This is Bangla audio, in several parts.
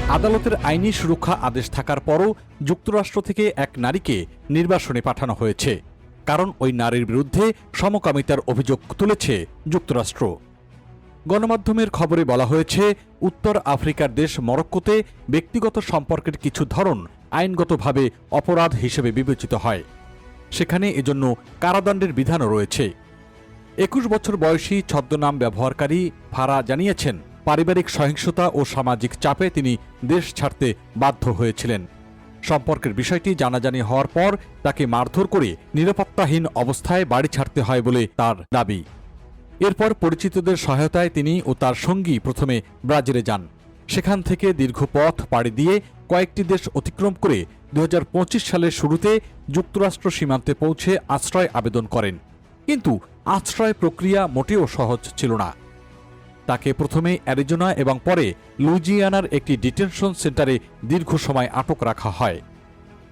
আদালতের আইনি সুরক্ষা আদেশ থাকার পরও যুক্তরাষ্ট্র থেকে এক নারীকে নির্বাসনে পাঠানো হয়েছে, কারণ ওই নারীর বিরুদ্ধে সমকামিতার অভিযোগ তুলেছে যুক্তরাষ্ট্র। গণমাধ্যমের খবরে বলা হয়েছে, উত্তর আফ্রিকার দেশ মরক্কোতে ব্যক্তিগত সম্পর্কের কিছু ধরন আইনগতভাবে অপরাধ হিসেবে বিবেচিত হয়। সেখানে এজন্য কারাদণ্ডের বিধানও রয়েছে। 21 বছর বয়সী ছদ্মনাম ব্যবহারকারী ফারা জানিয়েছেন, পারিবারিক সহিংসতা ও সামাজিক চাপে তিনি দেশ ছাড়তে বাধ্য হয়েছিলেন। সম্পর্কের বিষয়টি জানাজানি হওয়ার পর তাকে মারধর করে নিরাপত্তাহীন অবস্থায় বাড়ি ছাড়তে হয় বলে তার দাবি। এরপর পরিচিতদের সহায়তায় তিনি ও তার সঙ্গী প্রথমে ব্রাজিলে যান। সেখান থেকে দীর্ঘ পথ পাড়ি দিয়ে কয়েকটি দেশ অতিক্রম করে 2025 সালের শুরুতে যুক্তরাষ্ট্র সীমান্তে পৌঁছে আশ্রয় আবেদন করেন। কিন্তু আশ্রয় প্রক্রিয়া মোটেও সহজ ছিল না। তাকে প্রথমে অ্যারিজোনা এবং পরে লুইজিয়ানার একটি ডিটেনশন সেন্টারে দীর্ঘ সময় আটক রাখা হয়।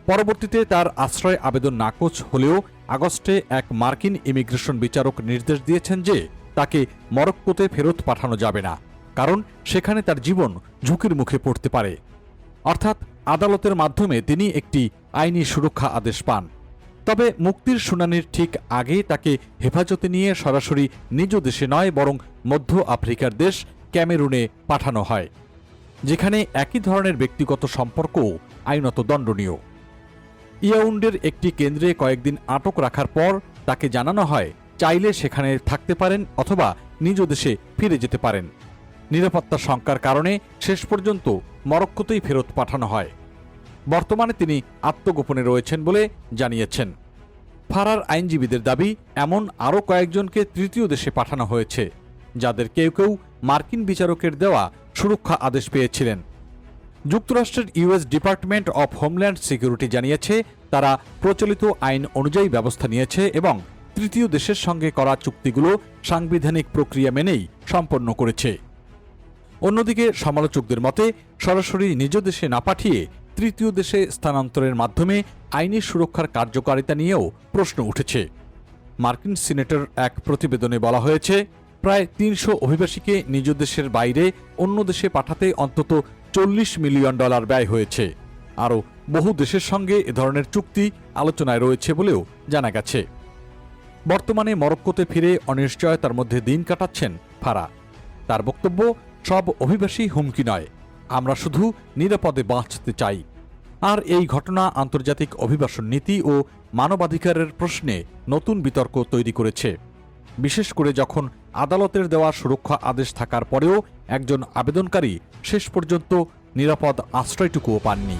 পরবর্তীতে তার আশ্রয় আবেদন নাকচ হলেও আগস্টে এক মার্কিন ইমিগ্রেশন বিচারক নির্দেশ দিয়েছেন যে তাকে মরক্কোতে ফেরত পাঠানো যাবে না, কারণ সেখানে তার জীবন ঝুঁকির মুখে পড়তে পারে। অর্থাৎ আদালতের মাধ্যমে তিনি একটি আইনি সুরক্ষা আদেশ পান। তবে মুক্তির শুনানির ঠিক আগে তাকে হেফাজতে নিয়ে সরাসরি নিজ দেশে নয়, বরং মধ্য আফ্রিকার দেশ ক্যামেরুনে পাঠানো হয়, যেখানে একই ধরনের ব্যক্তিগত সম্পর্কও আইনত দণ্ডনীয়। ইয়াউন্ডের একটি কেন্দ্রে কয়েকদিন আটক রাখার পর তাকে জানানো হয় চাইলে সেখানে থাকতে পারেন অথবা নিজ দেশে ফিরে যেতে পারেন। নিরাপত্তা শঙ্কার কারণে শেষ পর্যন্ত মরক্কোতেই ফেরত পাঠানো হয়। বর্তমানে তিনি আত্মগোপনে রয়েছেন বলে জানিয়েছেন। ফারার আইনজীবীদের দাবি, এমন আরও কয়েকজনকে তৃতীয় দেশে পাঠানো হয়েছে, যাদের কেউ কেউ মার্কিন বিচারকের দেওয়া সুরক্ষা আদেশ পেয়েছিলেন। যুক্তরাষ্ট্রের US department of homeland security জানিয়েছে, তারা প্রচলিত আইন অনুযায়ী ব্যবস্থা নিয়েছে এবং তৃতীয় দেশের সঙ্গে করা চুক্তিগুলো সাংবিধানিক প্রক্রিয়া মেনেই সম্পন্ন করেছে। অন্যদিকে সমালোচকদের মতে, সরাসরি নিজ দেশে না পাঠিয়ে তৃতীয় দেশে স্থানান্তরের মাধ্যমে আইনি সুরক্ষার কার্যকারিতা নিয়েও প্রশ্ন উঠেছে। মার্কিন সিনেটের এক প্রতিবেদনে বলা হয়েছে, প্রায় 300 অভিবাসীকে নিজ দেশের বাইরে অন্য দেশে পাঠাতে অন্তত $40 মিলিয়ন ব্যয় হয়েছে। আরও বহু দেশের সঙ্গে এ ধরনের চুক্তি আলোচনায় রয়েছে বলেও জানা গেছে। বর্তমানে মরক্কোতে ফিরে অনিশ্চয়তার মধ্যে দিন কাটাচ্ছেন ফারা। তার বক্তব্য, সব অভিবাসী হুমকি নয়, আমরা শুধু নিরাপদে বাঁচতে চাই। আর এই ঘটনা আন্তর্জাতিক অভিবাসন নীতি ও মানবাধিকারের প্রশ্নে নতুন বিতর্ক তৈরি করেছে, বিশেষ করে যখন আদালতের দেওয়া সুরক্ষা আদেশ থাকার পরেও একজন আবেদনকারী শেষ পর্যন্ত নিরাপদ আশ্রয়টুকুও পাননি।